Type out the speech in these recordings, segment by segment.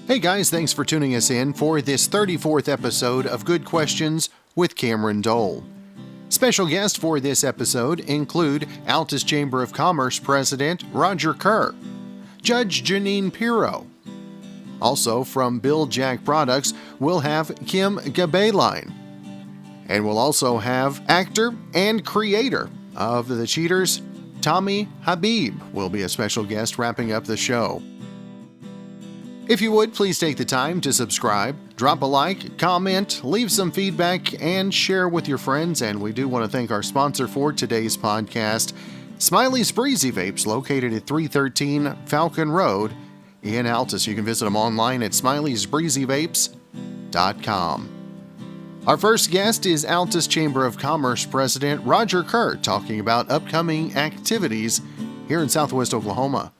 Hey guys, thanks for tuning us in for this 34th episode of Good Questions with Cameron Dole. Special guests for this episode include Altus Chamber of Commerce President Rodger Kerr, Judge Jeanine Pirro. Also from Bill Jack Products, we'll have Kim Gaebelein. And we'll also have actor and creator of The Cheaters, Tommy Habeeb, will be a special guest wrapping up the show. If you would, please take the time to subscribe, drop a like, comment, leave some feedback, and share with your friends. And we do want to thank our sponsor for today's podcast, Smiley's Breezy Vapes, located at 313 Falcon Road in Altus. You can visit them online at smileysbreezyvapes.com. Our first guest is Altus Chamber of Commerce President Rodger Kerr, talking about upcoming activities here in Southwest Oklahoma.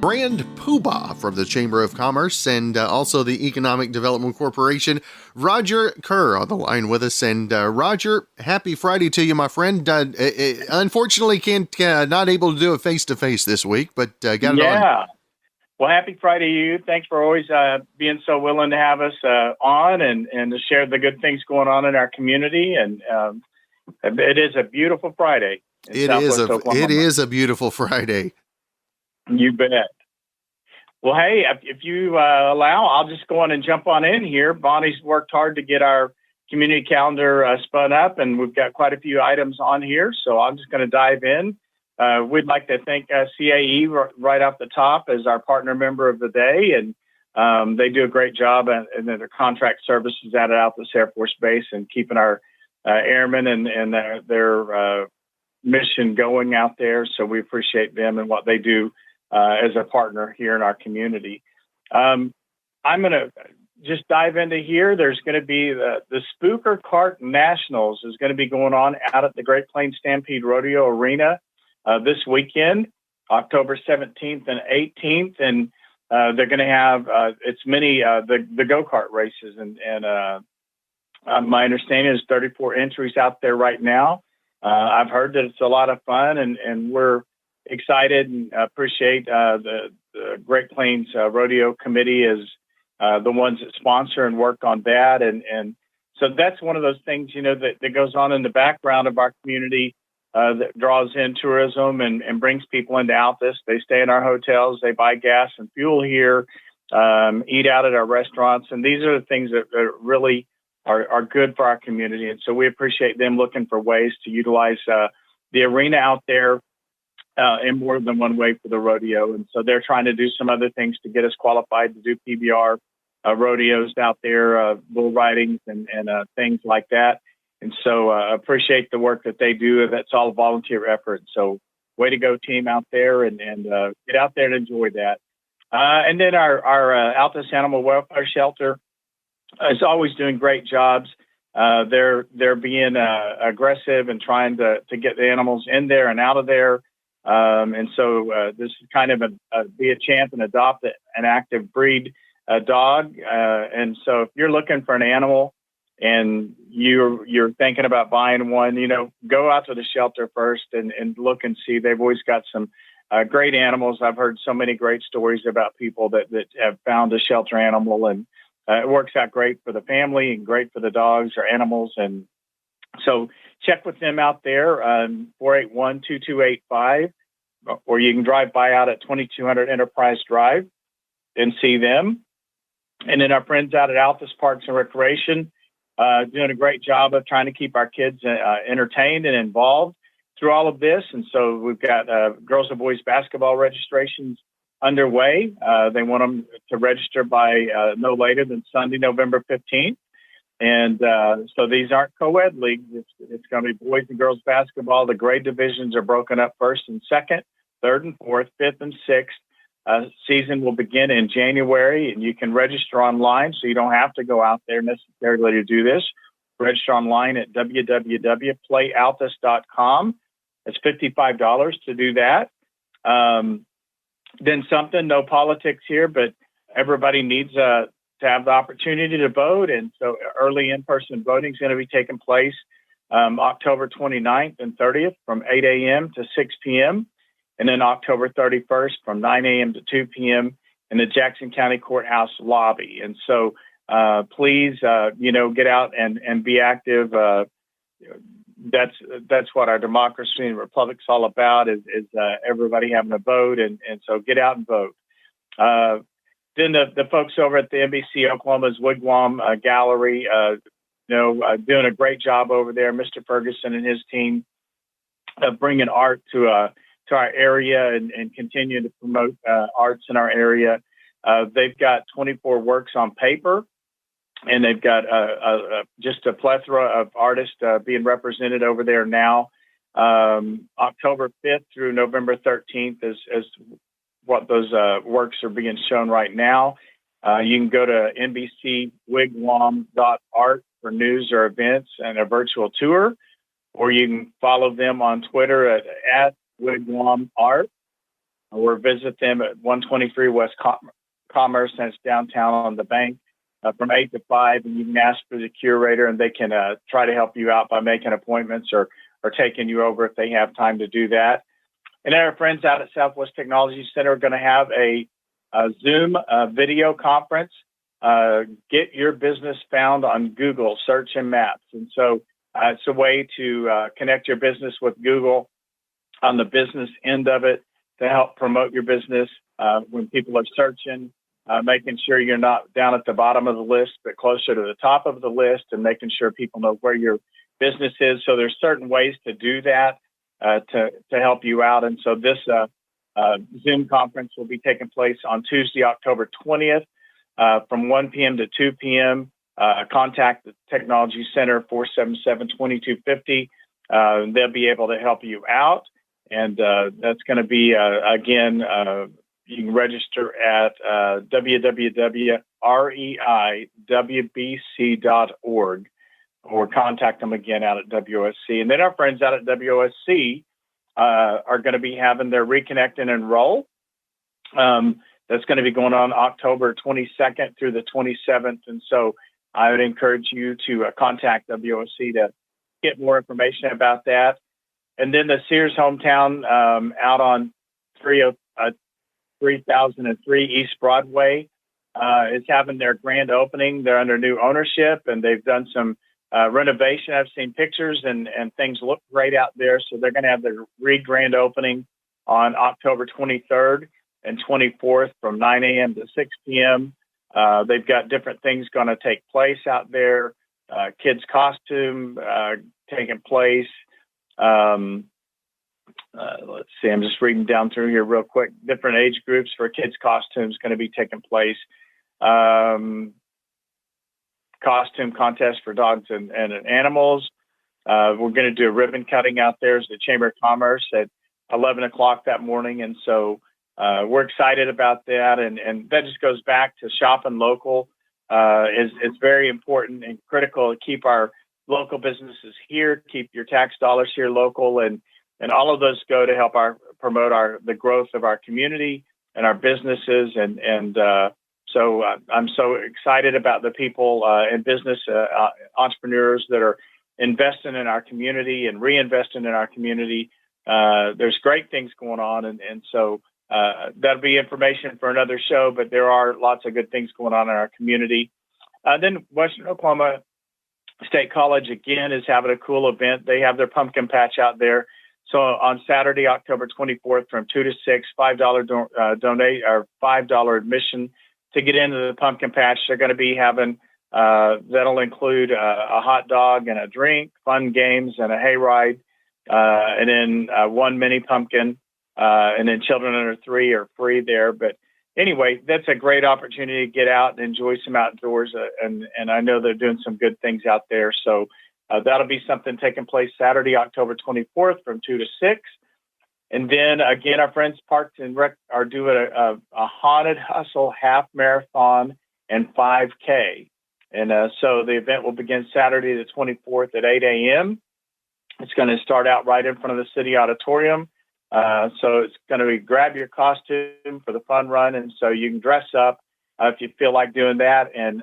Brand Poobah from the Chamber of Commerce and also the Economic Development Corporation, Rodger Kerr on the line with us. And Rodger, happy Friday to you, my friend. Unfortunately, not able to do it face-to-face this week, but got it on. Yeah. Well, happy Friday to you. Thanks for always being so willing to have us on and to share the good things going on in our community. And it is a beautiful Friday. It is a beautiful Friday. You bet. Well, hey, if you allow, I'll just go on and jump on in here. Bonnie's worked hard to get our community calendar spun up, and we've got quite a few items on here. So I'm just going to dive in. We'd like to thank CAE right off the top as our partner member of the day, and they do a great job in their contract services out at Altus Air Force Base and keeping our airmen and their mission going out there. So we appreciate them and what they do as a partner here in our community. I'm going to just dive into here. There's going to be the Spooker Cart Nationals is going to be going on out at the Great Plains Stampede Rodeo Arena this weekend, October 17th and 18th. And they're going to have the go-kart races. And my understanding is 34 entries out there right now. I've heard that it's a lot of fun, and we're excited and appreciate the Great Plains Rodeo Committee as the ones that sponsor and work on that. And so that's one of those things, that goes on in the background of our community that draws in tourism and brings people into Altus. They stay in our hotels, they buy gas and fuel here, eat out at our restaurants. And these are the things that really are good for our community. And so we appreciate them looking for ways to utilize the arena out there in more than one way for the rodeo. And so they're trying to do some other things to get us qualified to do PBR rodeos out there, bull ridings and things like that. And so appreciate the work that they do. That's all a volunteer effort. So way to go, team, out there and get out there and enjoy that. And then our Altus Animal Welfare Shelter is always doing great jobs. They're being aggressive and trying to get the animals in there and out of there. And so this is kind of be a champ and adopt an active breed dog. And so if you're looking for an animal and you're thinking about buying one, go out to the shelter first and look and see. They've always got some great animals. I've heard so many great stories about people that have found a shelter animal, and it works out great for the family and great for the dogs or animals. And so check with them out there, 481-2285, or you can drive by out at 2200 Enterprise Drive and see them. And then our friends out at Altus Parks and Recreation doing a great job of trying to keep our kids entertained and involved through all of this. And so we've got girls and boys basketball registrations underway. They want them to register by no later than Sunday, November 15th. And so these aren't co-ed leagues. It's going to be boys and girls basketball. The grade divisions are broken up first and second, third and fourth, fifth and sixth. Season will begin in January, and you can register online, so you don't have to go out there necessarily to do this. Register online at www.playaltus.com. It's $55 to do that. Then something, no politics here, but everybody needs to have the opportunity to vote. And so early in-person voting is going to be taking place October 29th and 30th from 8 a.m. to 6 p.m. And then October 31st from 9 a.m. to 2 p.m. in the Jackson County Courthouse lobby. And so please, get out and be active. That's what our democracy and republic's all about, is everybody having a vote. And so get out and vote. Then the folks over at the NBC Oklahoma's Wigwam Gallery, doing a great job over there. Mr. Ferguson and his team bringing art to our area and continuing to promote arts in our area. They've got 24 works on paper, and they've got just a plethora of artists being represented over there now. October 5th through November 13th is what those works are being shown right now. You can go to nbcwigwam.art for news or events and a virtual tour, or you can follow them on Twitter at Wigwam Art, or visit them at 123 West Commerce, and it's downtown on the bank from 8 to 5. And you can ask for the curator, and they can try to help you out by making appointments or taking you over if they have time to do that. And our friends out at Southwest Technology Center are going to have a Zoom video conference. Get your business found on Google search and maps. And so it's a way to connect your business with Google on the business end of it, to help promote your business when people are searching, making sure you're not down at the bottom of the list, but closer to the top of the list, and making sure people know where your business is. So there's certain ways to do that to help you out. And so this Zoom conference will be taking place on Tuesday, October 20th from 1 p.m. to 2 p.m. Contact the Technology Center, 477-2250. They'll be able to help you out. And that's going to be, again, you can register at www.reiwbc.org, or contact them again out at WOSC. And then our friends out at WOSC are going to be having their Reconnect and Enroll. That's going to be going on October 22nd through the 27th. And so I would encourage you to contact WOSC to get more information about that. And then the Sears Hometown out on 3003 East Broadway is having their grand opening. They're under new ownership, and they've done some renovation. I've seen pictures, and things look great out there. So they're going to have their grand opening on October 23rd and 24th from 9 a.m. to 6 p.m. They've got different things going to take place out there. Kids' costume taking place. Let's see, I'm just reading down through here real quick. Different age groups for kids' costumes going to be taking place. Costume contest for dogs and animals. We're going to do a ribbon cutting out there at the Chamber of Commerce at 11 o'clock that morning. And so we're excited about that. And that just goes back to shopping local. It's very important and critical to keep our local businesses here, keep your tax dollars here local, and all of those go to help promote the growth of our community and our businesses. So I'm so excited about the people and business entrepreneurs that are investing in our community and reinvesting in our community. There's great things going on. And so that'll be information for another show, but there are lots of good things going on in our community. Then Western Oklahoma State College, again, is having a cool event. They have their pumpkin patch out there. So on Saturday, October 24th, from 2 to 6, $5 admission to get into the pumpkin patch. They're going to be having, that'll include a hot dog and a drink, fun games, and a hayride, and then one mini pumpkin, and then children under 3 are free there. But anyway, that's a great opportunity to get out and enjoy some outdoors, and I know they're doing some good things out there. So that'll be something taking place Saturday, October 24th from 2 to 6. And then again, our friends Parks and Rec are doing a Haunted Hustle half marathon and 5K. And so the event will begin Saturday the 24th at 8 a.m. It's going to start out right in front of the city auditorium. So it's going to be grab your costume for the fun run. And so you can dress up if you feel like doing that, and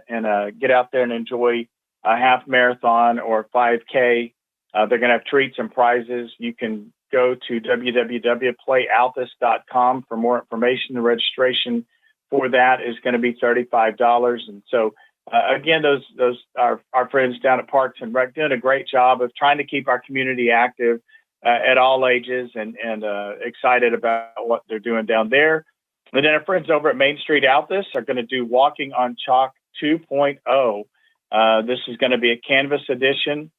get out there and enjoy a half marathon or 5K. They're going to have treats and prizes. You can go to www.playaltus.com for more information and registration for that is going to be $35. And so, again, those our friends down at Parks and Rec doing a great job of trying to keep our community active at all ages, and excited about what they're doing down there. And then our friends over at Main Street Altus are going to do Walking on Chalk 2.0. This is going to be a canvas edition.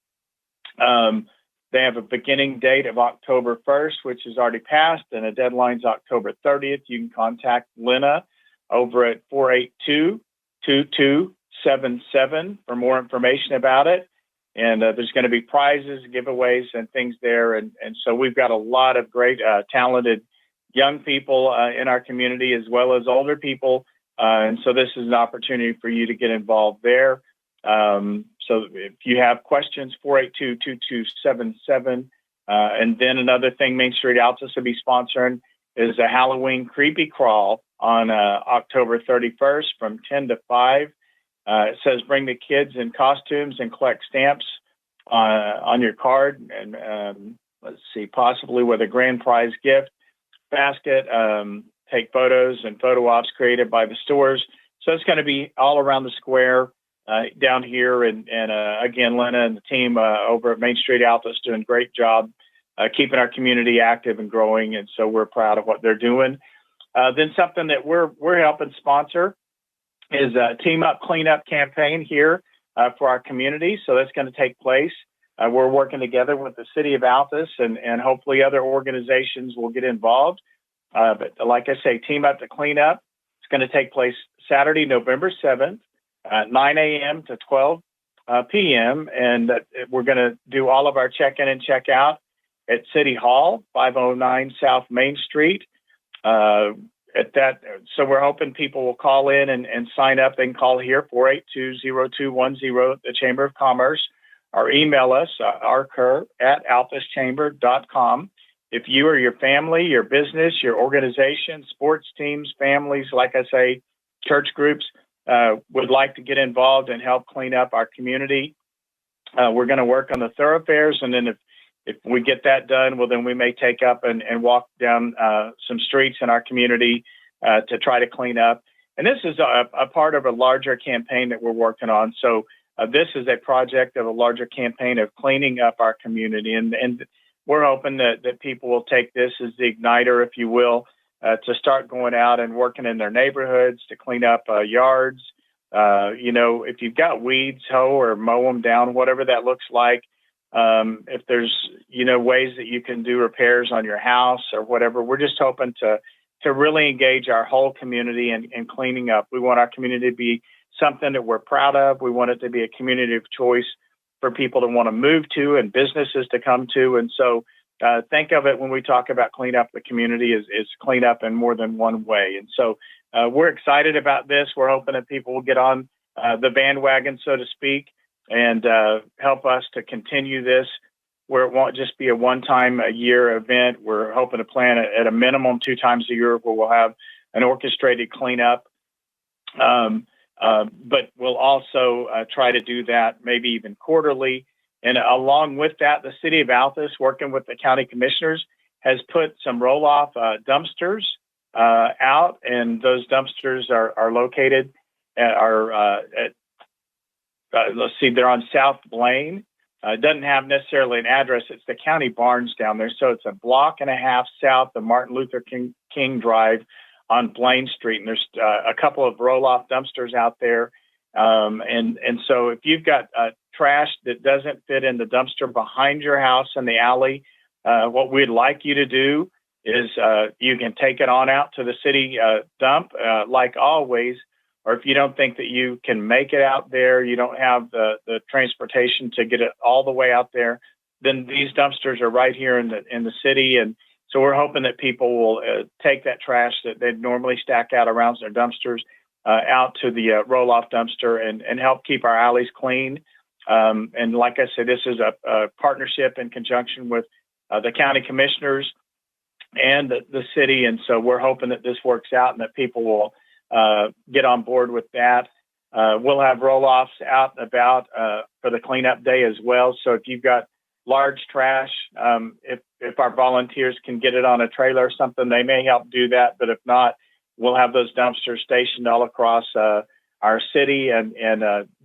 They have a beginning date of October 1st, which is already passed, and a deadline's October 30th. You can contact Lena over at 482-2277 for more information about it. And there's going to be prizes, giveaways, and things there. And so we've got a lot of great, talented young people in our community, as well as older people. And so this is an opportunity for you to get involved there. So if you have questions, 482-2277. And then another thing Main Street Altus will be sponsoring is a Halloween creepy crawl on October 31st from 10 to 5. It says bring the kids in costumes and collect stamps on your card. And let's see, possibly with a grand prize gift basket. Take photos and photo ops created by the stores. So it's going to be all around the square down here. And again, Lena and the team over at Main Street Altus doing a great job keeping our community active and growing. And so we're proud of what they're doing. Then something that we're helping sponsor is a Team Up Cleanup campaign here for our community. So that's going to take place. We're working together with the city of Altus, and hopefully other organizations will get involved. But like I say, Team Up to Clean Up. It's going to take place Saturday, November 7th, 9 a.m. to 12 p.m. And we're going to do all of our check-in and check-out at City Hall, 509 South Main Street. So we're hoping people will call in and sign up. They can call here, 482-0210 the Chamber of Commerce, or email us, rkerr@altuschamber.com. If you or your family, your business, your organization, sports teams, families, like I say, church groups, would like to get involved and help clean up our community, we're going to work on the thoroughfares. And then if we get that done, well, then we may take up and walk down some streets in our community to try to clean up. And this is a part of a larger campaign that we're working on. So this is a project of a larger campaign of cleaning up our community. And we're hoping that people will take this as the igniter, if you will, to start going out and working in their neighborhoods to clean up yards. If you've got weeds, hoe or mow them down, whatever that looks like. If there's, ways that you can do repairs on your house or whatever, we're just hoping to really engage our whole community in cleaning up. We want our community to be something that we're proud of. We want it to be a community of choice for people to want to move to and businesses to come to. And so think of it when we talk about clean up the community is clean up in more than one way. And so we're excited about this. We're hoping that people will get on the bandwagon, so to speak, and help us to continue this where it won't just be a one-time-a-year event. We're hoping to plan it at a minimum 2 times a year where we'll have an orchestrated cleanup. But we'll also try to do that maybe even quarterly. And along with that, the city of Altus, working with the county commissioners, has put some roll-off dumpsters out, and those dumpsters are located they're on South Blaine. It doesn't have necessarily an address. It's the county barns down there. So it's a block and a half south of Martin Luther King Drive on Blaine Street. And there's a couple of roll-off dumpsters out there. And so if you've got trash that doesn't fit in the dumpster behind your house in the alley, what we'd like you to do is you can take it on out to the city dump, like always. Or if you don't think that you can make it out there, you don't have the transportation to get it all the way out there, then these dumpsters are right here in the city. And so we're hoping that people will take that trash that they'd normally stack out around their dumpsters out to the roll-off dumpster and help keep our alleys clean. And like I said, this is a partnership in conjunction with the county commissioners and the city. And so we're hoping that this works out and that people will get on board with that. We'll have roll-offs out and about for the cleanup day as well. So if you've got large trash, if our volunteers can get it on a trailer or something, they may help do that. But if not, we'll have those dumpsters stationed all across our city and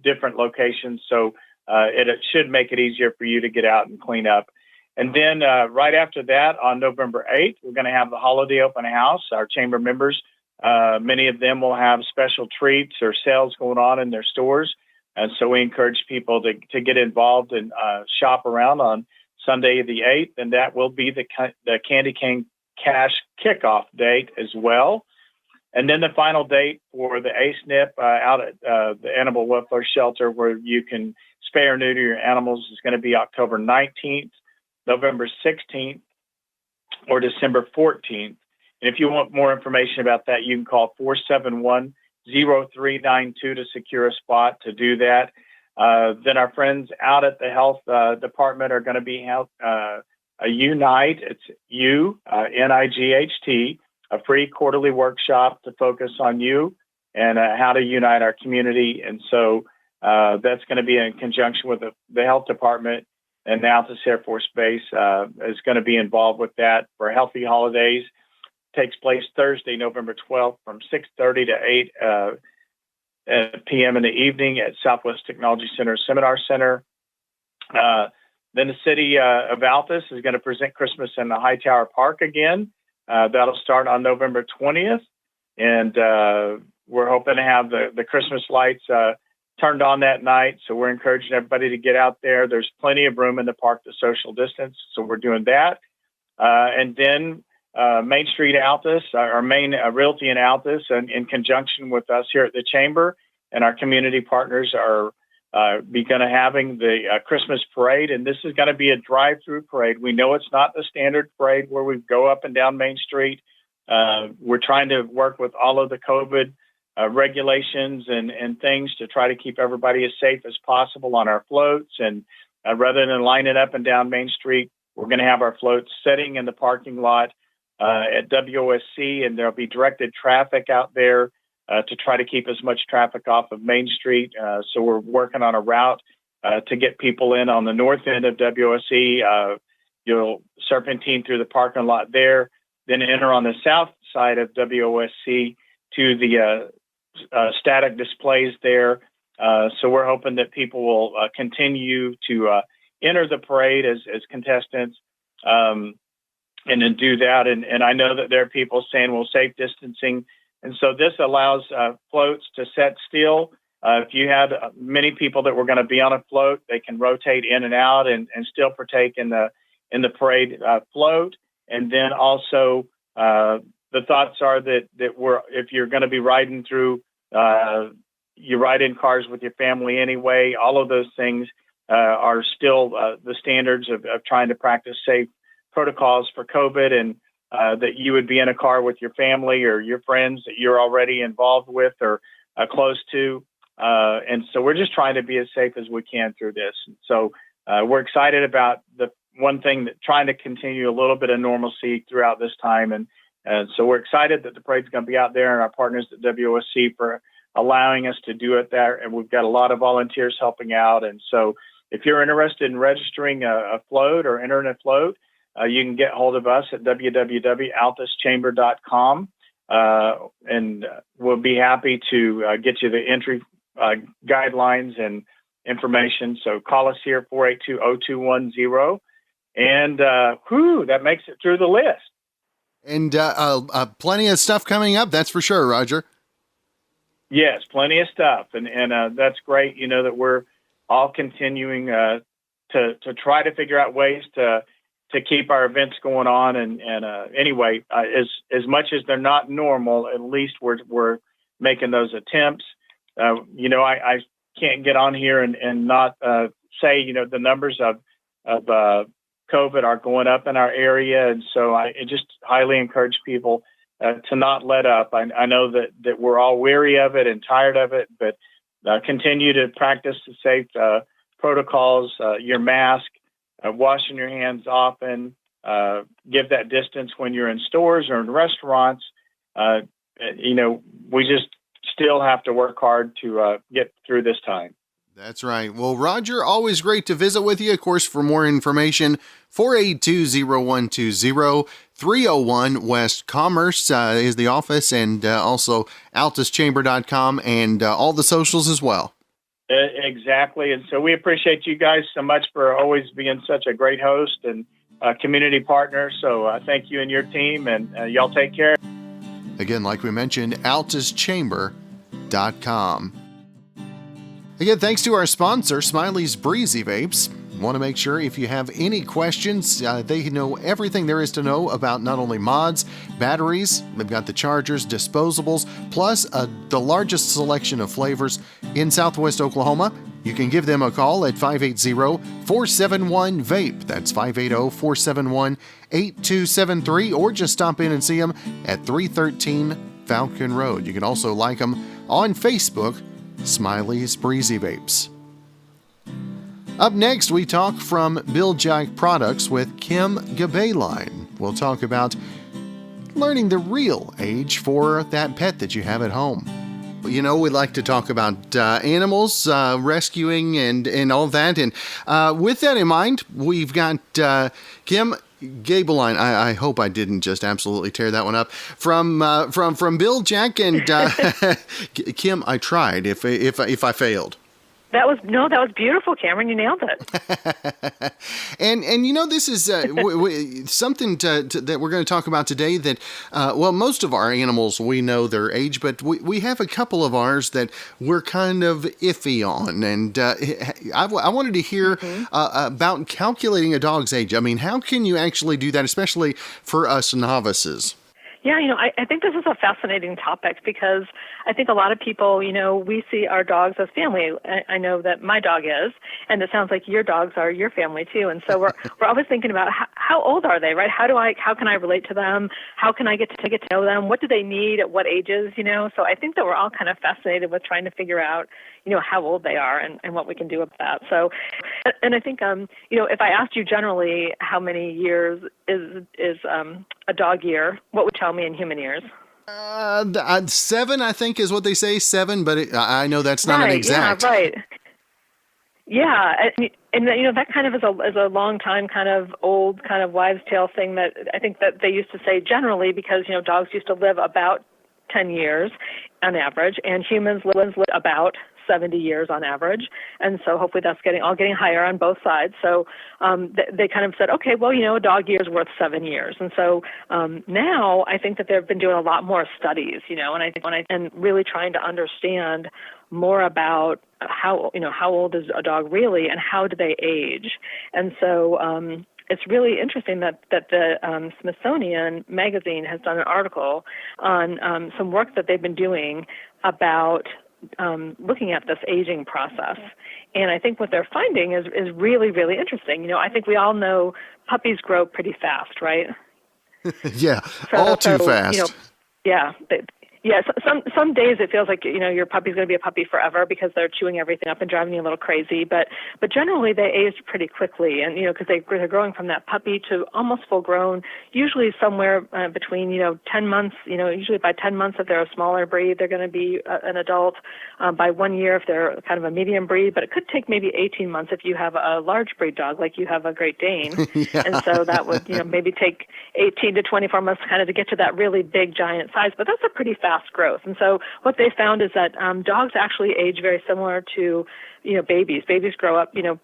different locations. So it should make it easier for you to get out and clean up. And then right after that, on November 8th, we're going to have the holiday open house. Our chamber members, many of them will have special treats or sales going on in their stores. And so we encourage people to get involved and shop around on Sunday the 8th. And that will be the Candy Cane Cash kickoff date as well. And then the final date for the ASNP out at the Animal Welfare Shelter, where you can spay or neuter your animals, is going to be October 19th, November 16th, or December 14th. And if you want more information about that, you can call 471-0392 to secure a spot to do that. Then our friends out at the health department are going to be a Unite. It's UNIGHT, a free quarterly workshop to focus on you and how to unite our community. And so that's going to be in conjunction with the health department, and the Altus Air Force Base is going to be involved with that for Healthy Holidays. Takes place Thursday, November 12th from 6:30 to 8 p.m. in the evening at Southwest Technology Center Seminar Center. Then the city of Altus is going to present Christmas in the Hightower Park again. That'll start on November 20th. And we're hoping to have the Christmas lights turned on that night. So we're encouraging everybody to get out there. There's plenty of room in the park to social distance. So we're doing that. And then Main Street Altus, our main realty in Altus, and in conjunction with us here at the Chamber and our community partners are going to having the Christmas parade. And this is going to be a drive-through parade. We know it's not the standard parade where we go up and down Main Street. We're trying to work with all of the COVID regulations and things to try to keep everybody as safe as possible on our floats. And rather than lining up and down Main Street, we're going to have our floats sitting in the parking lot at WOSC, and there'll be directed traffic out there to try to keep as much traffic off of Main Street. So we're working on a route to get people in on the north end of WOSC. You'll serpentine through the parking lot there, then enter on the south side of WOSC to the static displays there. So we're hoping that people will continue to enter the parade as contestants and then do that. And I know that there are people saying, well, safe distancing. And so this allows floats to set still. If you had many people that were going to be on a float, they can rotate in and out and still partake in the parade float. And then also the thoughts are that if you're going to be riding through, you ride in cars with your family anyway. All of those things are still the standards of trying to practice safe protocols for COVID, and that you would be in a car with your family or your friends that you're already involved with or close to. And so we're just trying to be as safe as we can through this. So we're excited about the one thing that trying to continue a little bit of normalcy throughout this time. And so we're excited that the parade's going to be out there, and our partners at WOSC for allowing us to do it there. And we've got a lot of volunteers helping out. And so if you're interested in registering a float or entering a float, you can get hold of us at www.altuschamber.com, and we'll be happy to get you the entry guidelines and information. So call us here, 482-0210, and that makes it through the list. And plenty of stuff coming up, that's for sure, Rodger. Yes, plenty of stuff, and that's great. You know that we're all continuing to try to figure out ways to keep our events going on. And anyway, as much as they're not normal, at least we're making those attempts. I can't get on here and not say, the numbers of COVID are going up in our area. And so I just highly encourage people to not let up. I know that we're all weary of it and tired of it, but continue to practice the safe protocols, your mask, washing your hands often, give that distance when you're in stores or in restaurants. We just still have to work hard to get through this time. That's right. Well, Rodger, always great to visit with you. Of course, for more information, 482-0120, 301 West Commerce is the office, and also altuschamber.com and all the socials as well. Exactly. And so we appreciate you guys so much for always being such a great host and community partner. So thank you and your team, and y'all take care. Again, like we mentioned, altuschamber.com. Again, thanks to our sponsor, Smiley's Breezy Vapes. Want to make sure if you have any questions, they know everything there is to know about not only mods, batteries, they've got the chargers, disposables, plus the largest selection of flavors in Southwest Oklahoma. You can give them a call at 580-471-VAPE. That's 580-471-8273, or just stop in and see them at 313 Falcon Road. You can also like them on Facebook, Smiley's Breezy Vapes. Up next, we talk from Bill Jack Products with Kim Gaebelein. We'll talk about learning the real age for that pet that you have at home. You know, we like to talk about animals, rescuing and all that. And with that in mind, we've got Kim Gaebelein. I hope I didn't just absolutely tear that one up. From Bill Jack and Kim, I tried if I failed. That was beautiful, Cameron. You nailed it. and you know, this is something that we're going to talk about today that, well, most of our animals, we know their age, but we have a couple of ours that we're kind of iffy on. And I wanted to hear about calculating a dog's age. I mean, how can you actually do that, especially for us novices? Yeah, you know, I think this is a fascinating topic because I think a lot of people, you know, we see our dogs as family. I know that my dog is, and it sounds like your dogs are your family too. And so we're always thinking about how old are they, right? How can I relate to them? How can I get to know them? What do they need at what ages, you know? So I think that we're all kind of fascinated with trying to figure out, you know, how old they are and what we can do with that. So, and I think, you know, if I asked you generally how many years is a dog year, what would you tell me in human years? 7, I think, is what they say. 7, but I know that's not an exact. Yeah, right. Yeah, and you know, that kind of is a long time, kind of old, kind of wives' tale thing that I think that they used to say generally because, you know, dogs used to live about 10 years on average, and humans live about 70 years on average. And so hopefully that's getting higher on both sides. So they kind of said, okay, well, you know, a dog year is worth 7 years. And so now I think that they've been doing a lot more studies, you know, and I think and really trying to understand more about how old is a dog really and how do they age. And so it's really interesting that the Smithsonian Magazine has done an article on some work that they've been doing about looking at this aging process. And I think what they're finding is really, really interesting. You know, I think we all know puppies grow pretty fast, right? Yeah, all too fast. You know, yeah. Yeah, some days it feels like, you know, your puppy's going to be a puppy forever because they're chewing everything up and driving you a little crazy. But generally they age pretty quickly, and, you know, because they're growing from that puppy to almost full grown, usually somewhere between, you know, 10 months. You know, usually by 10 months if they're a smaller breed, they're going to be an adult. By 1 year if they're kind of a medium breed, but it could take maybe 18 months if you have a large breed dog like you have a Great Dane. Yeah. And so that would, you know, maybe take 18 to 24 months kind of to get to that really big giant size. But that's a pretty fast growth. And so what they found is that dogs actually age very similar to, you know, babies. Babies grow up, you know,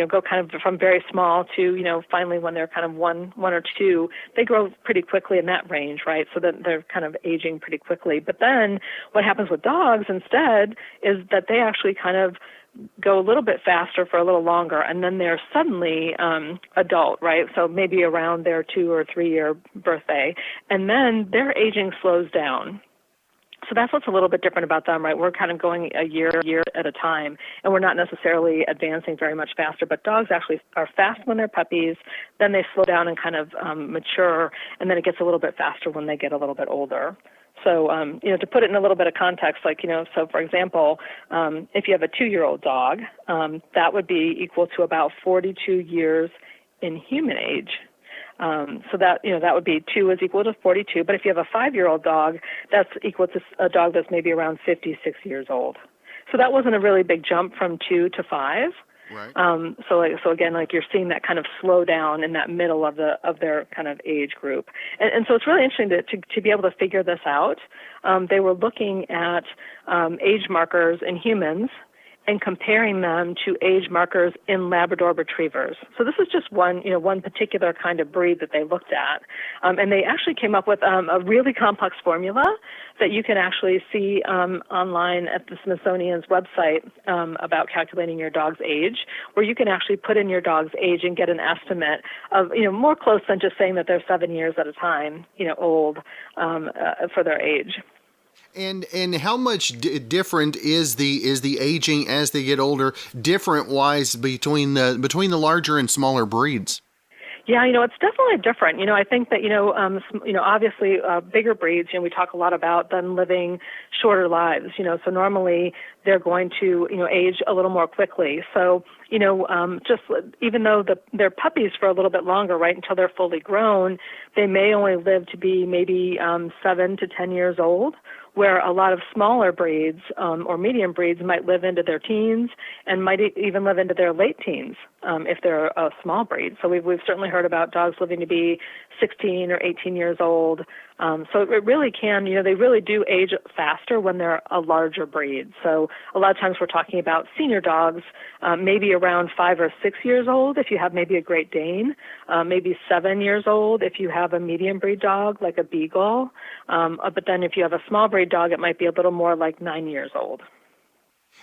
go kind of from very small to, you know, finally when they're kind of one or two, they grow pretty quickly in that range, right? So that they're kind of aging pretty quickly. But then what happens with dogs instead is that they actually kind of go a little bit faster for a little longer, and then they're suddenly adult, right? So maybe around their 2 or 3 year birthday, and then their aging slows down. So that's what's a little bit different about them, right? We're kind of going a year at a time, and we're not necessarily advancing very much faster. But dogs actually are fast when they're puppies, then they slow down and kind of mature, and then it gets a little bit faster when they get a little bit older. So, you know, to put it in a little bit of context, like, you know, so for example, if you have a 2-year-old dog, that would be equal to about 42 years in human age. So that, you know, that would be 2 is equal to 42. But if you have a 5-year-old dog, that's equal to a dog that's maybe around 56 years old. So that wasn't a really big jump from 2 to 5. Right. So again, like you're seeing that kind of slow down in that middle of their kind of age group, and so it's really interesting to be able to figure this out. They were looking at age markers in humans and comparing them to age markers in Labrador retrievers. So this is just one particular kind of breed that they looked at, and they actually came up with a really complex formula that you can actually see online at the Smithsonian's website about calculating your dog's age, where you can actually put in your dog's age and get an estimate of, more close than just saying that they're 7 years at a time, old for their age. And how much different is the aging as they get older, different wise between the larger and smaller breeds? Yeah, it's definitely different. I think that, obviously bigger breeds, we talk a lot about them living shorter lives, so normally they're going to, age a little more quickly. So, just even though they're puppies for a little bit longer, right, until they're fully grown, they may only live to be maybe 7 to 10 years old, where a lot of smaller breeds or medium breeds might live into their teens and might even live into their late teens if they're a small breed. So we've certainly heard about dogs living to be 16 or 18 years old. So it really can, they really do age faster when they're a larger breed. So a lot of times we're talking about senior dogs, maybe around 5 or 6 years old if you have maybe a Great Dane, maybe 7 years old if you have a medium breed dog like a Beagle. But then if you have a small breed dog, it might be a little more like 9 years old.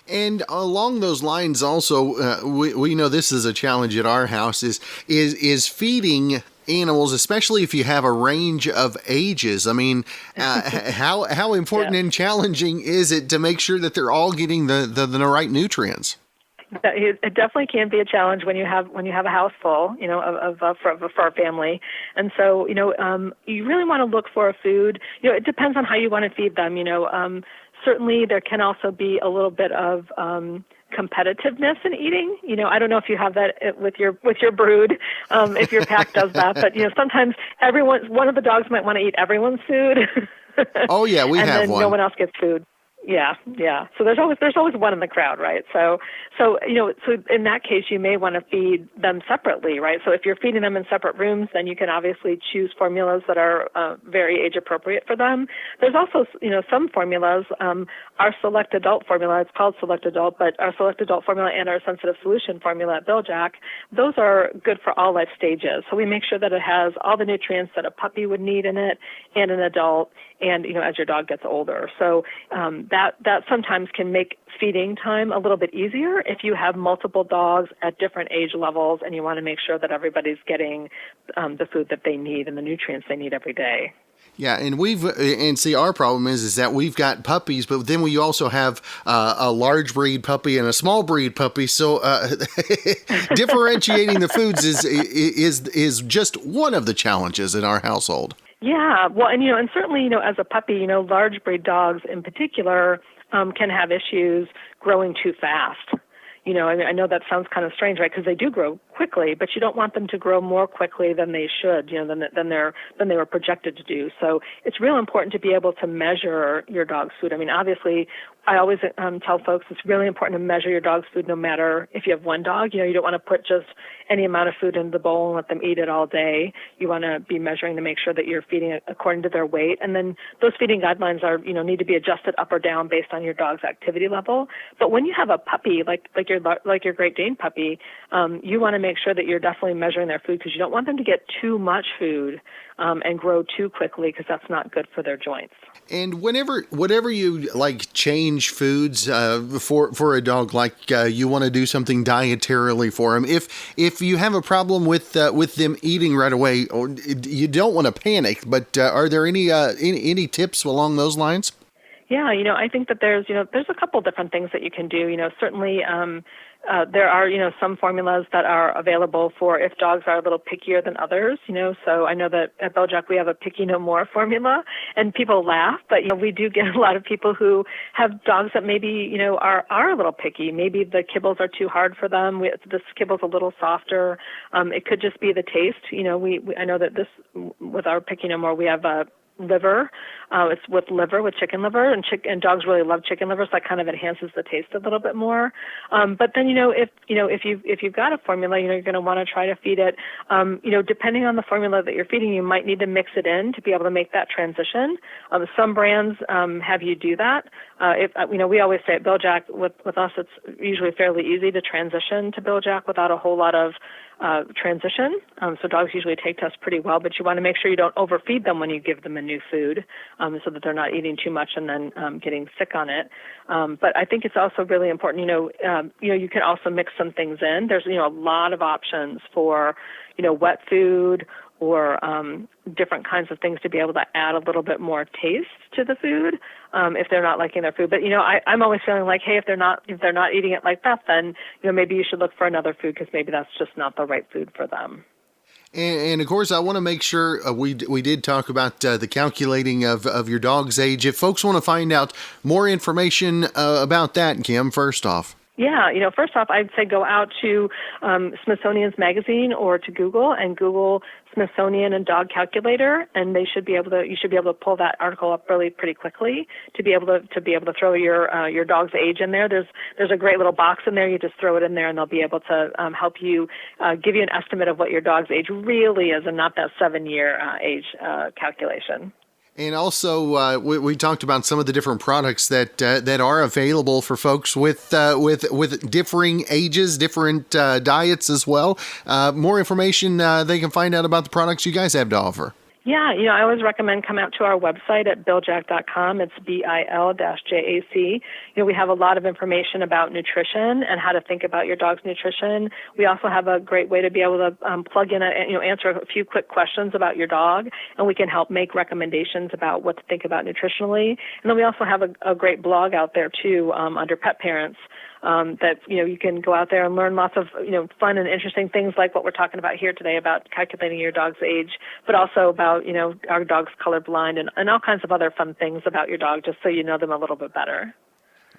And along those lines, also, we know this is a challenge at our house is feeding animals, especially if you have a range of ages. I mean, how important and challenging is it to make sure that they're all getting the right nutrients? It definitely can be a challenge when you have a house full, of a fur family, and so you really want to look for a food. It depends on how you want to feed them. Certainly, there can also be a little bit of competitiveness in eating. I don't know if you have that with your brood, if your pack does that, but sometimes one of the dogs might want to eat everyone's food. Oh yeah, we have one. And then no one else gets food. Yeah. So there's always one in the crowd, right? So in that case, you may want to feed them separately, right? So if you're feeding them in separate rooms, then you can obviously choose formulas that are very age appropriate for them. There's also, some formulas, our Select Adult formula, it's called Select Adult, but our Select Adult formula and our Sensitive Solution formula at BillJack, those are good for all life stages. So we make sure that it has all the nutrients that a puppy would need in it and an adult, and as your dog gets older. So that sometimes can make feeding time a little bit easier if you have multiple dogs at different age levels and you want to make sure that everybody's getting the food that they need and the nutrients they need every day. Yeah, and see, our problem is that we've got puppies, but then we also have a large breed puppy and a small breed puppy. So differentiating the foods is just one of the challenges in our household. Yeah, well, and certainly, as a puppy, large breed dogs in particular can have issues growing too fast. I know that sounds kind of strange, right? Because they do grow quickly, but you don't want them to grow more quickly than they should, than they were projected to do. So it's real important to be able to measure your dog's food. I mean, obviously, I always tell folks it's really important to measure your dog's food no matter if you have one dog. You don't want to put just any amount of food in the bowl and let them eat it all day. You want to be measuring to make sure that you're feeding it according to their weight. And then those feeding guidelines are, need to be adjusted up or down based on your dog's activity level. But when you have a puppy, like your Great Dane puppy, you want to make sure that you're definitely measuring their food because you don't want them to get too much food and grow too quickly because that's not good for their joints. And whenever you change foods for a dog, you want to do something dietarily for him, if you have a problem with them eating right away, or you don't want to panic, but are there any tips along those lines? Yeah, I think that there's a couple different things that you can do. Certainly there are, some formulas that are available for if dogs are a little pickier than others, So I know that at BillJack we have a Picky No More formula, and people laugh, but we do get a lot of people who have dogs that maybe are a little picky. Maybe the kibbles are too hard for them. This kibble's a little softer. It could just be the taste. I know that this with our Picky No More we have liver. It's with chicken liver, and dogs really love chicken liver, so that kind of enhances the taste a little bit more. But then, if you've got a formula, you're going to want to try to feed it. Depending on the formula that you're feeding, you might need to mix it in to be able to make that transition. Some brands have you do that. We always say at Bil-Jac, with us, it's usually fairly easy to transition to Bil-Jac without a whole lot of transition. So dogs usually take to us pretty well, but you want to make sure you don't overfeed them when you give them a new food, so that they're not eating too much and then getting sick on it. But I think it's also really important, you can also mix some things in. There's, a lot of options for, wet food or different kinds of things to be able to add a little bit more taste to the food if they're not liking their food. But I'm always feeling like, hey, if they're not eating it like that, then maybe you should look for another food because maybe that's just not the right food for them. And of course, I want to make sure we did talk about the calculating of your dog's age. If folks want to find out more information about that, Kim, first off. Yeah, first off, I'd say go out to Smithsonian's magazine or to Google and Google Smithsonian and dog calculator, and you should be able to pull that article up really pretty quickly to be able to throw your dog's age in there. There's a great little box in there. You just throw it in there, and they'll be able to help you give you an estimate of what your dog's age really is, and not that 7-year age calculation. And also, we talked about some of the different products that are available for folks with differing ages, different diets as well. More information they can find out about the products you guys have to offer. Yeah, I always recommend come out to our website at biljac.com. It's BIL-JAC. We have a lot of information about nutrition and how to think about your dog's nutrition. We also have a great way to be able to plug in answer a few quick questions about your dog, and we can help make recommendations about what to think about nutritionally. And then we also have a great blog out there too under Pet Parents. That you can go out there and learn lots of fun and interesting things like what we're talking about here today about calculating your dog's age, but also about our dog's colorblind and all kinds of other fun things about your dog, just so you know them a little bit better.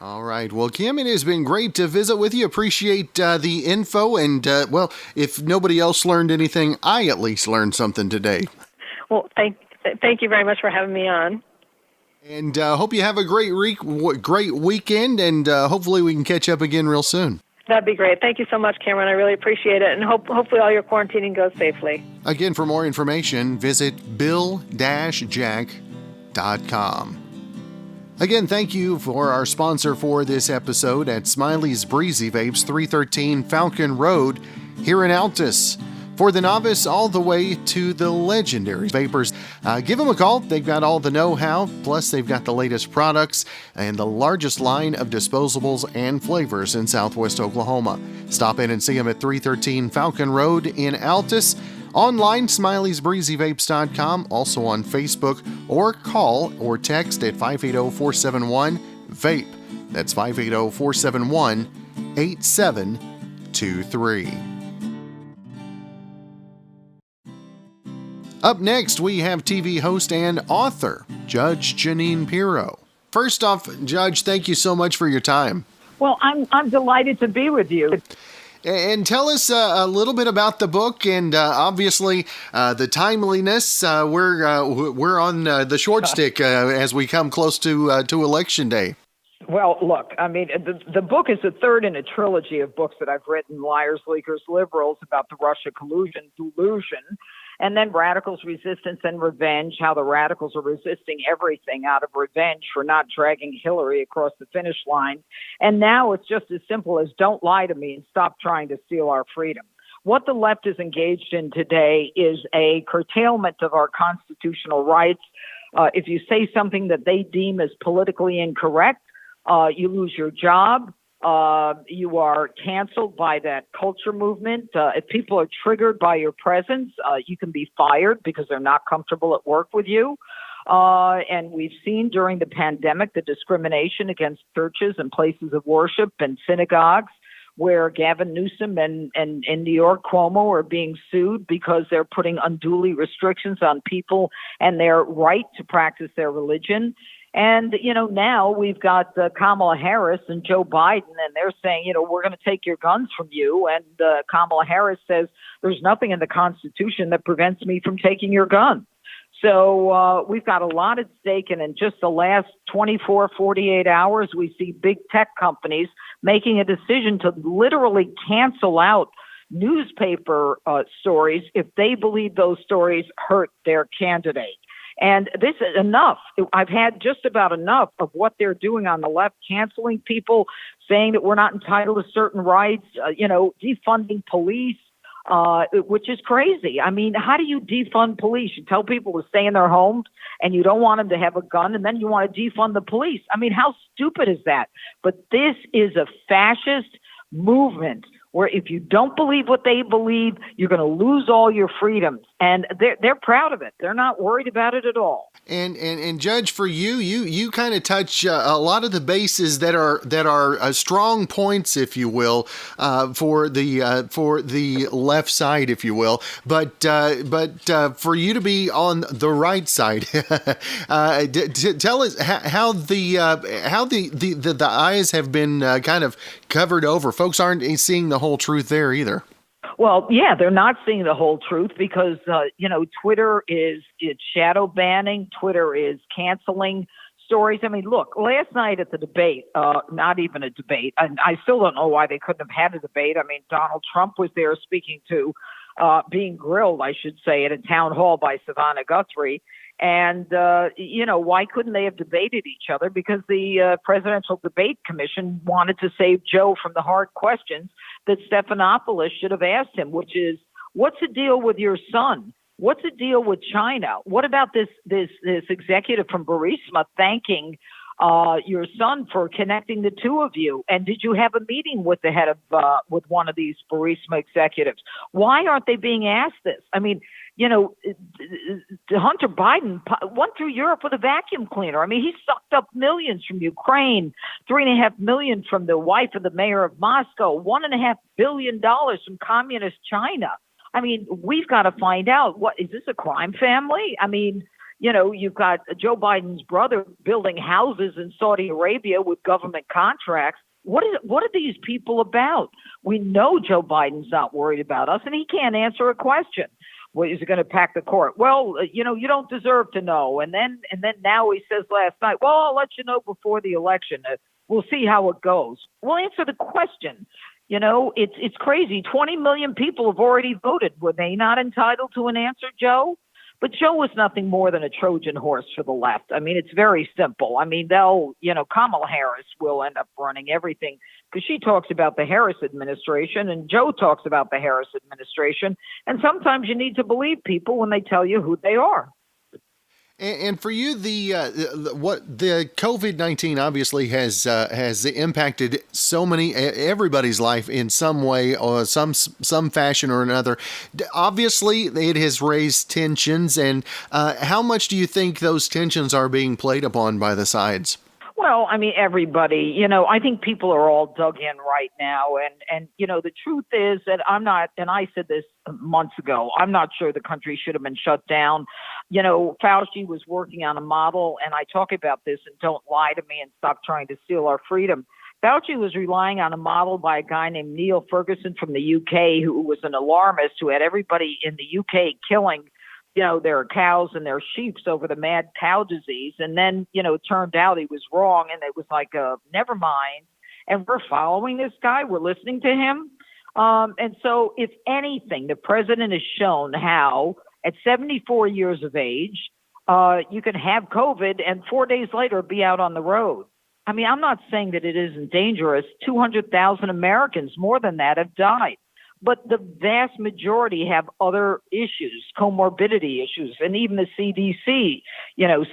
All right. Well, Kim, it has been great to visit with you. Appreciate the info, and if nobody else learned anything, I at least learned something today. Well, thank you very much for having me on. And hope you have a great weekend, and hopefully we can catch up again real soon. That'd be great. Thank you so much, Cameron. I really appreciate it, and hopefully all your quarantining goes safely. Again, for more information, visit bil-jac.com. Again, thank you for our sponsor for this episode at Smiley's Breezy Vapes, 313 Falcon Road here in Altus. For the novice all the way to the legendary vapors, give them a call. They've got all the know-how, plus they've got the latest products and the largest line of disposables and flavors in Southwest Oklahoma. Stop in and see them at 313 Falcon Road in Altus. Online, SmileysBreezyVapes.com, also on Facebook, or call or text at 580-471-VAPE. That's 580-471-8723. Up next, we have TV host and author, Judge Jeanine Pirro. First off, Judge, thank you so much for your time. Well, I'm delighted to be with you. And tell us a little bit about the book, and obviously the timeliness. We're on the short stick as we come close to Election Day. Well, look, I mean, the book is the third in a trilogy of books that I've written: Liars, Leakers, Liberals, about the Russia collusion, and then Radicals, Resistance, and Revenge, how the radicals are resisting everything out of revenge for not dragging Hillary across the finish line. And now it's just as simple as don't lie to me and stop trying to steal our freedom. What the left is engaged in today is a curtailment of our constitutional rights. If you say something that they deem as politically incorrect, you lose your job. You are canceled by that culture movement. If people are triggered by your presence, you can be fired because they're not comfortable at work with you. And we've seen during the pandemic the discrimination against churches and places of worship and synagogues, where Gavin Newsom and in New York, Cuomo are being sued because they're putting unduly restrictions on people and their right to practice their religion. And, now we've got Kamala Harris and Joe Biden, and they're saying, we're going to take your guns from you. And Kamala Harris says, there's nothing in the Constitution that prevents me from taking your gun. So we've got a lot at stake. And in just the last 24, 48 hours, we see big tech companies making a decision to literally cancel out newspaper stories if they believe those stories hurt their candidate. And this is enough. I've had just about enough of what they're doing on the left, canceling people, saying that we're not entitled to certain rights, defunding police, which is crazy. I mean, how do you defund police? You tell people to stay in their homes and you don't want them to have a gun, and then you want to defund the police. I mean, how stupid is that? But this is a fascist movement where if you don't believe what they believe, you're going to lose all your freedoms. And they're proud of it. They're not worried about it at all. And Judge, for you kind of touch a lot of the bases that are strong points, if you will, for the left side, if you will. But for you to be on the right side, tell us how the eyes have been kind of covered over. Folks aren't seeing the whole truth there either. Well, yeah, they're not seeing the whole truth because, Twitter it's shadow banning. Twitter is canceling stories. I mean, look, last night at the debate, not even a debate, and I still don't know why they couldn't have had a debate. I mean, Donald Trump was there speaking to, being grilled, I should say, at a town hall by Savannah Guthrie. And, why couldn't they have debated each other? Because the Presidential Debate Commission wanted to save Joe from the hard questions that Stephanopoulos should have asked him, which is, what's the deal with your son? What's the deal with China? What about this executive from Burisma thanking your son for connecting the two of you? And did you have a meeting with the head of with one of these Burisma executives? Why aren't they being asked this? I mean, Hunter Biden went through Europe with a vacuum cleaner. I mean, he sucked up millions from Ukraine, $3.5 million from the wife of the mayor of Moscow, $1.5 billion from communist China. I mean, we've got to find out, what is this, a crime family? I mean, you've got Joe Biden's brother building houses in Saudi Arabia with government contracts. What are these people about? We know Joe Biden's not worried about us, and he can't answer a question. Well, is he going to pack the court? Well, you don't deserve to know. And then now he says last night, well, I'll let you know before the election. We'll see how it goes. We'll answer the question. It's crazy. 20 million people have already voted. Were they not entitled to an answer, Joe? But Joe was nothing more than a Trojan horse for the left. I mean, it's very simple. I mean, Kamala Harris will end up running everything because she talks about the Harris administration and Joe talks about the Harris administration. And sometimes you need to believe people when they tell you who they are. And for you, the COVID-19 obviously has impacted everybody's life in some way or some fashion or another. Obviously, it has raised tensions. And how much do you think those tensions are being played upon by the sides? Well, I mean, everybody, I think people are all dug in right now. And the truth is that I'm not, and I said this months ago, I'm not sure the country should have been shut down. Fauci was working on a model, and I talk about this, and don't lie to me and stop trying to steal our freedom. Fauci was relying on a model by a guy named Neil Ferguson from the UK, who was an alarmist, who had everybody in the UK killing their cows and their sheep over the mad cow disease. And then, it turned out he was wrong. And it was like, never mind. And we're following this guy. We're listening to him. And so if anything, the president has shown how at 74 years of age, you can have COVID and 4 days later be out on the road. I mean, I'm not saying that it isn't dangerous. 200,000 Americans, more than that, have died. But the vast majority have other issues, comorbidity issues. And even the CDC,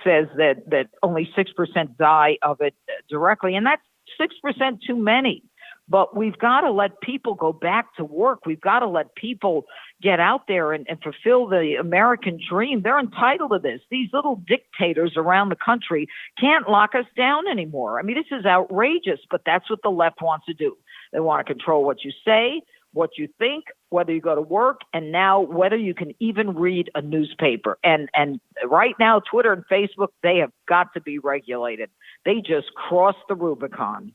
says that only 6% die of it directly. And that's 6% too many. But we've got to let people go back to work. We've got to let people get out there and fulfill the American dream. They're entitled to this. These little dictators around the country can't lock us down anymore. I mean, this is outrageous, but that's what the left wants to do. They want to control what you say, what you think, whether you go to work, and now whether you can even read a newspaper. And right now, Twitter and Facebook, they have got to be regulated. They just crossed the Rubicon.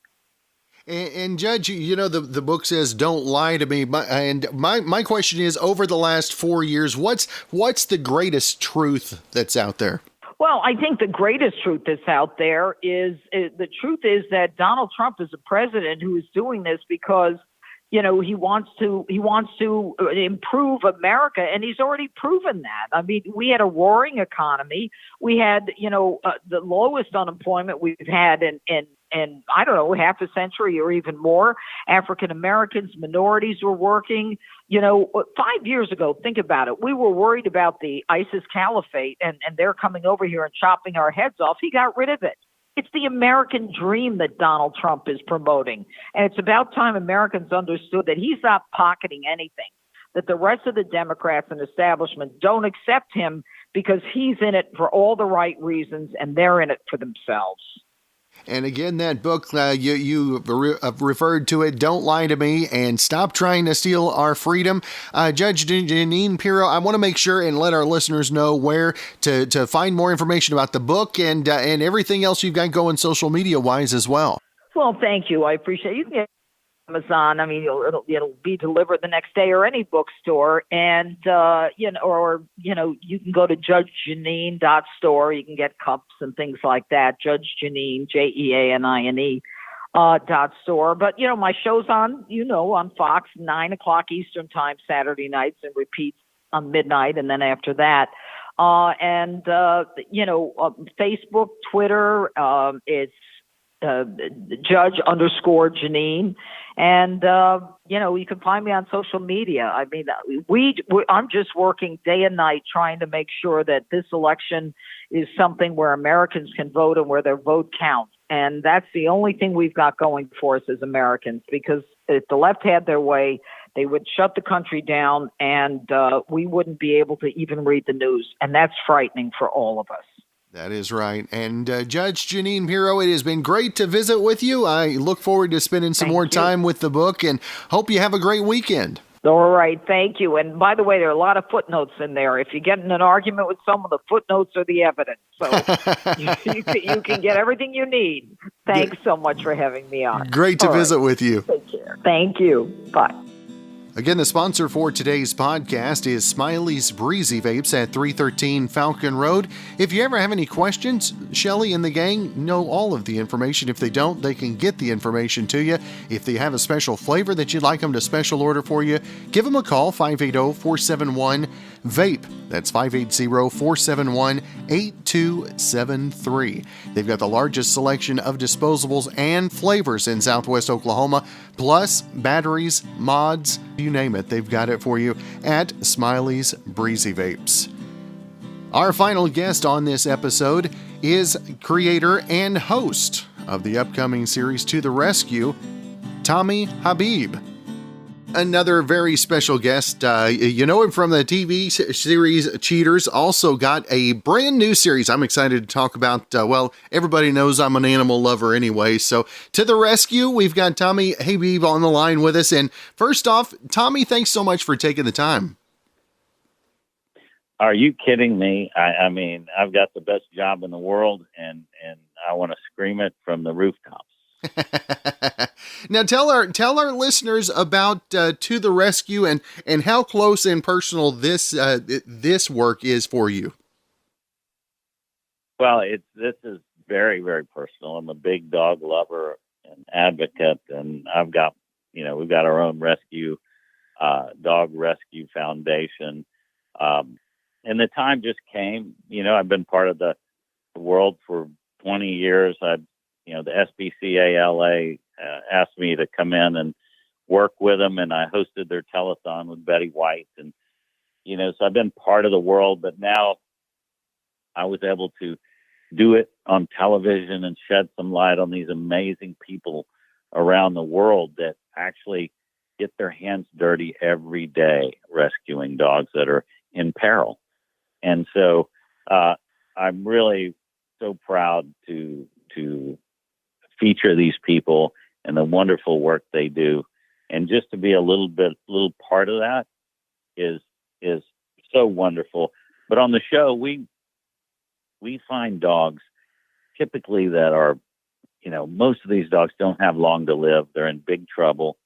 And Judge, the book says, "Don't lie to me." My question is, over the last 4 years, what's the greatest truth that's out there? Well, I think the greatest truth that's out there is the truth is that Donald Trump is a president who is doing this because, he wants to improve America, and he's already proven that. I mean, we had a roaring economy. We had, the lowest unemployment we've had in I don't know, half a century or even more. African Americans, minorities were working. 5 years ago, think about it. We were worried about the ISIS caliphate and they're coming over here and chopping our heads off. He got rid of it. It's the American dream that Donald Trump is promoting. And it's about time Americans understood that he's not pocketing anything, that the rest of the Democrats and establishment don't accept him because he's in it for all the right reasons and they're in it for themselves. And again, that book, you referred to it, "Don't Lie to Me," and "Stop Trying to Steal Our Freedom." Judge Jeanine Pirro, I want to make sure and let our listeners know where to find more information about the book and everything else you've got going social media-wise as well. Well, thank you. I appreciate it. You can get Amazon. I mean, it'll be delivered the next day, or any bookstore. And, you can go to judgejeanine.store. You can get cups and things like that. Judge Jeanine, JEANINE, .store. But, my show's on Fox, 9:00 Eastern time, Saturday nights, and repeats on midnight. And then after that, Facebook, Twitter, it's Judge_Jeanine. And, you can find me on social media. I mean, I'm just working day and night trying to make sure that this election is something where Americans can vote and where their vote counts. And that's the only thing we've got going for us as Americans, because if the left had their way, they would shut the country down and we wouldn't be able to even read the news. And that's frightening for all of us. That is right. And Judge Jeanine Pirro, it has been great to visit with you. I look forward to spending some more time with the book and hope you have a great weekend. All right. Thank you. And by the way, there are a lot of footnotes in there. If you get in an argument with someone, the footnotes are the evidence. So you can get everything you need. Thanks so much for having me on. Great to visit with you. Take care. Thank you. Bye. Again, the sponsor for today's podcast is Smiley's Breezy Vapes at 313 Falcon Road. If you ever have any questions, Shelly and the gang know all of the information. If they don't, they can get the information to you. If they have a special flavor that you'd like them to special order for you, give them a call, 580-471-VAPE. That's 580-471-8273. They've got the largest selection of disposables and flavors in Southwest Oklahoma, plus batteries, mods, you name it, they've got it for you at Smiley's Breezy Vapes. Our final guest on this episode is creator and host of the upcoming series To the Rescue, Tommy Habeeb. Another very special guest. You know him from the TV series Cheaters. Also got a brand new series I'm excited to talk about. Everybody knows I'm an animal lover anyway. So To the Rescue, we've got Tommy Habeeb on the line with us. And first off, Tommy, thanks so much for taking the time. Are you kidding me? I mean, I've got the best job in the world, and I want to scream it from the rooftops. Now tell our listeners about To the Rescue and how close and personal this work is for you. Well, this is very, very personal. I'm a big dog lover and advocate, and we've got our own dog rescue foundation. And the time just came. I've been part of the world for 20 years. The SPCALA asked me to come in and work with them, and I hosted their telethon with Betty White. And, so I've been part of the world, but now I was able to do it on television and shed some light on these amazing people around the world that actually get their hands dirty every day rescuing dogs that are in peril. And so I'm really so proud to feature these people and the wonderful work they do. And just to be a little part of that is so wonderful. But on the show, we find dogs typically that are, most of these dogs don't have long to live. They're in big trouble.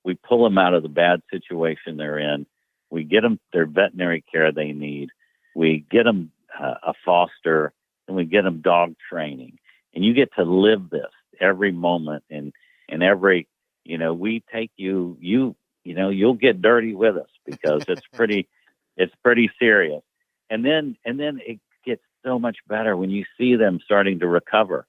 We pull them out of the bad situation they're in. We get them their veterinary care they need. We get them a foster, and we get them dog training. And you get to live this every moment. And every, we take you'll get dirty with us because it's pretty serious. And then it gets so much better when you see them starting to recover.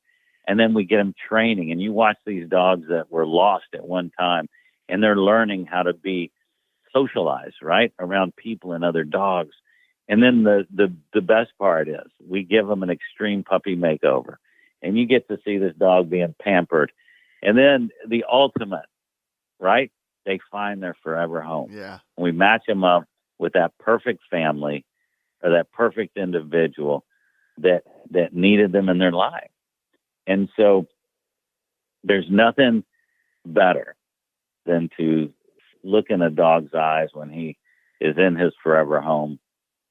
And then we get them training, and you watch these dogs that were lost at one time, and they're learning how to be socialized, right, around people and other dogs. And then the best part is we give them an extreme puppy makeover, and you get to see this dog being pampered. And then the ultimate, right, they find their forever home. Yeah. We match them up with that perfect family or that perfect individual that needed them in their life. And so there's nothing better than to look in a dog's eyes when he is in his forever home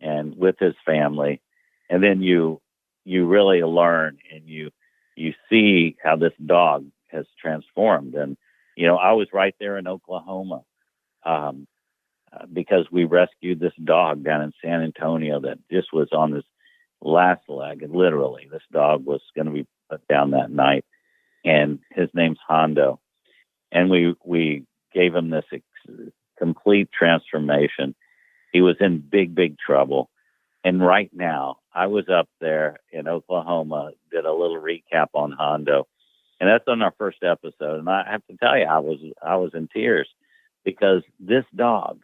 and with his family. And then you really learn, and you see how this dog has transformed. And, I was right there in Oklahoma because we rescued this dog down in San Antonio that just was on his last leg. And literally, this dog was going to be put down that night. And his name's Hondo. And we gave him this complete transformation. He was in big, big trouble. And right now, I was up there in Oklahoma, did a little recap on Hondo. And that's on our first episode. And I have to tell you, I was in tears because this dog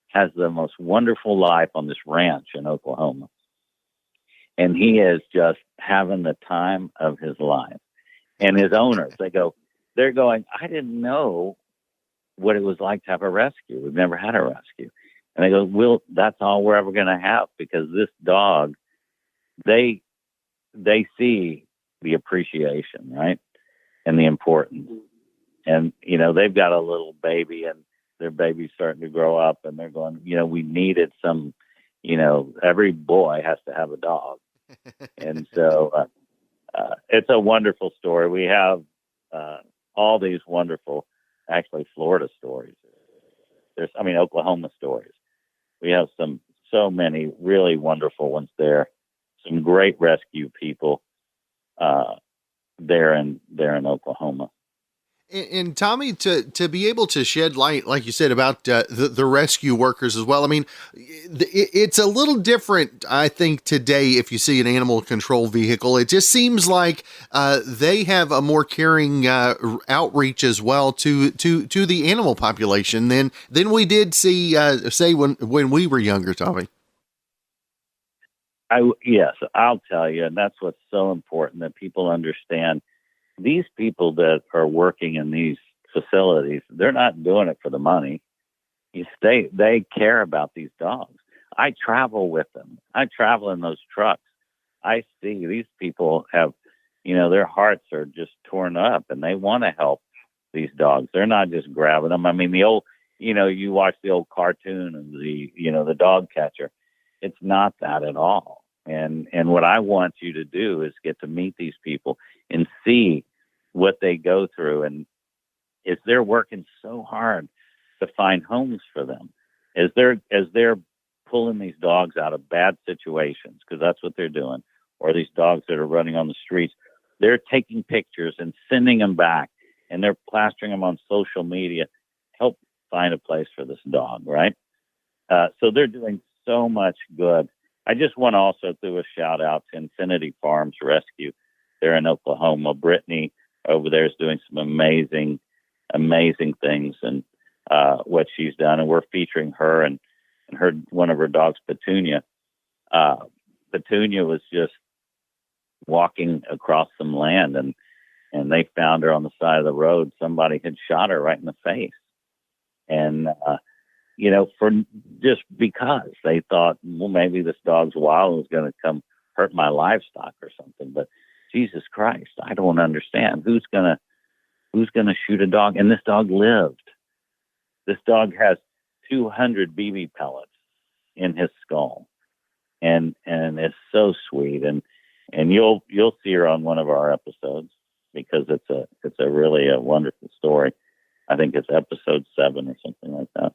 has the most wonderful life on this ranch in Oklahoma. And he is just having the time of his life. And his owners, they're going, I didn't know what it was like to have a rescue. We've never had a rescue. And they go, well, that's all we're ever going to have, because this dog, they see the appreciation, right? And the importance. And, they've got a little baby, and their baby's starting to grow up, and they're going, we needed some, every boy has to have a dog. And so it's a wonderful story. We have all these wonderful, actually Florida stories. Oklahoma stories. We have so many really wonderful ones there. Some great rescue people there in Oklahoma. And Tommy, to be able to shed light, like you said, about the rescue workers as well. I mean, it's a little different, I think, today. If you see an animal control vehicle, it just seems like they have a more caring outreach as well to the animal population than we did see, say when we were younger, Tommy. Yes, I'll tell you, and that's what's so important, that people understand. These people that are working in these facilities, they're not doing it for the money. They care about these dogs. I travel with them. I travel in those trucks. I see these people have, their hearts are just torn up, and they want to help these dogs. They're not just grabbing them. I mean, the old, you watch the old cartoon and the dog catcher. It's not that at all. And what I want you to do is get to meet these people and see what they go through, and is they're working so hard to find homes for them, as they're pulling these dogs out of bad situations, because that's what they're doing, or these dogs that are running on the streets, they're taking pictures and sending them back, and they're plastering them on social media. Help find a place for this dog, right? So they're doing so much good. I just want to also throw a shout out to Infinity Farms Rescue there in Oklahoma. Brittany over there is doing some amazing things, and what she's done. And we're featuring her and one of her dogs, Petunia. Petunia was just walking across some land, and they found her on the side of the road. Somebody had shot her right in the face. And, for just because they thought, well, maybe this dog's wild and was going to come hurt my livestock or something. But Jesus Christ, I don't understand who's going to shoot a dog. And this dog lived. This dog has 200 BB pellets in his skull, and it's so sweet. And you'll see her on one of our episodes. because it's a really a wonderful story. I think it's episode 7 or something like that.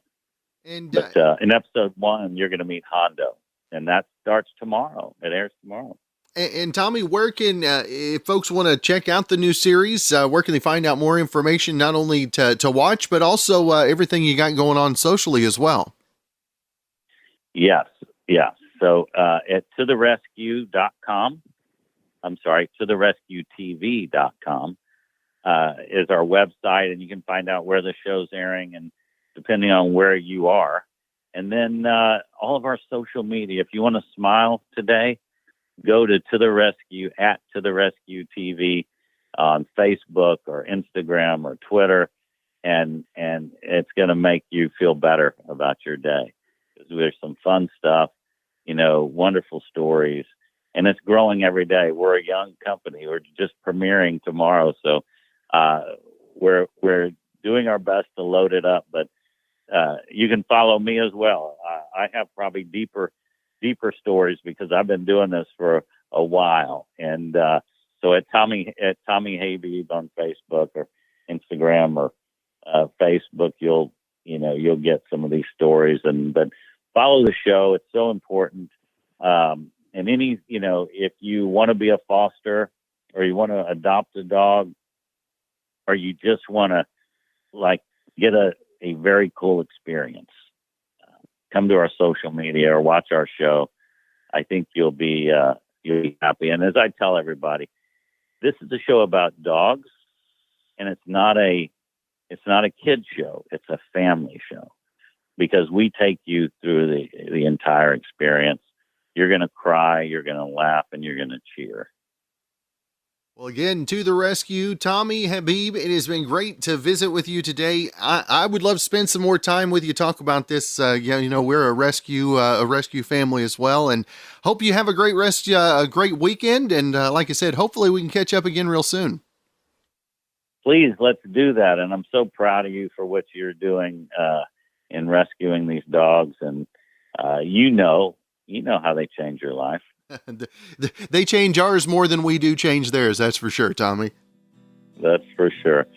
And But in episode 1, you're going to meet Hondo, and that starts tomorrow. It airs tomorrow. And Tommy, where can, if folks want to check out the new series, where can they find out more information, not only to watch, but also everything you got going on socially as well? Yes. So at totherescue.com, I'm sorry, totherescuetv.com is our website, and you can find out where the show's airing and depending on where you are. And then all of our social media. If you want to smile today, go to the rescue at To the Rescue TV on Facebook or Instagram or Twitter, and it's going to make you feel better about your day. There's some fun stuff, wonderful stories, and it's growing every day. We're a young company. We're just premiering tomorrow, so we're doing our best to load it up. But you can follow me as well. I have probably deeper stories because I've been doing this for a while. And so at Tommy Habeeb on Facebook or Instagram or Facebook, you'll get some of these stories. But follow the show; it's so important. And if you want to be a foster or you want to adopt a dog, or you just want to get a very cool experience, come to our social media or watch our show. I think you'll be happy. And as I tell everybody, this is a show about dogs, and it's not a kid show. It's a family show, because we take you through the entire experience. You're going to cry, you're going to laugh, and you're going to cheer. Well, again, To the Rescue, Tommy Habeeb, it has been great to visit with you today. I would love to spend some more time with you, talk about this. We're a rescue family as well, and hope you have a great weekend. And like I said, hopefully we can catch up again real soon. Please, let's do that. And I'm so proud of you for what you're doing in rescuing these dogs. And you know how they change your life. They change ours more than we do change theirs. That's for sure, Tommy. That's for sure.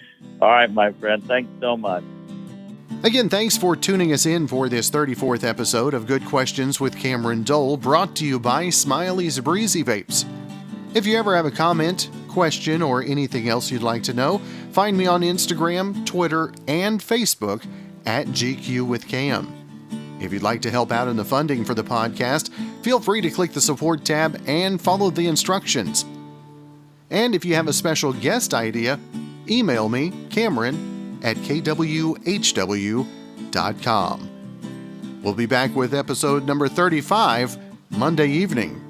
All right, my friend. Thanks so much. Again, thanks for tuning us in for this 34th episode of Good Questions with Cameron Dole, brought to you by Smiley's Breezy Vapes. If you ever have a comment, question, or anything else you'd like to know, find me on Instagram, Twitter, and Facebook at GQ with Cam. If you'd like to help out in the funding for the podcast, feel free to click the support tab and follow the instructions. And if you have a special guest idea, email me, Cameron, at kwhw.com. We'll be back with episode number 35 Monday evening.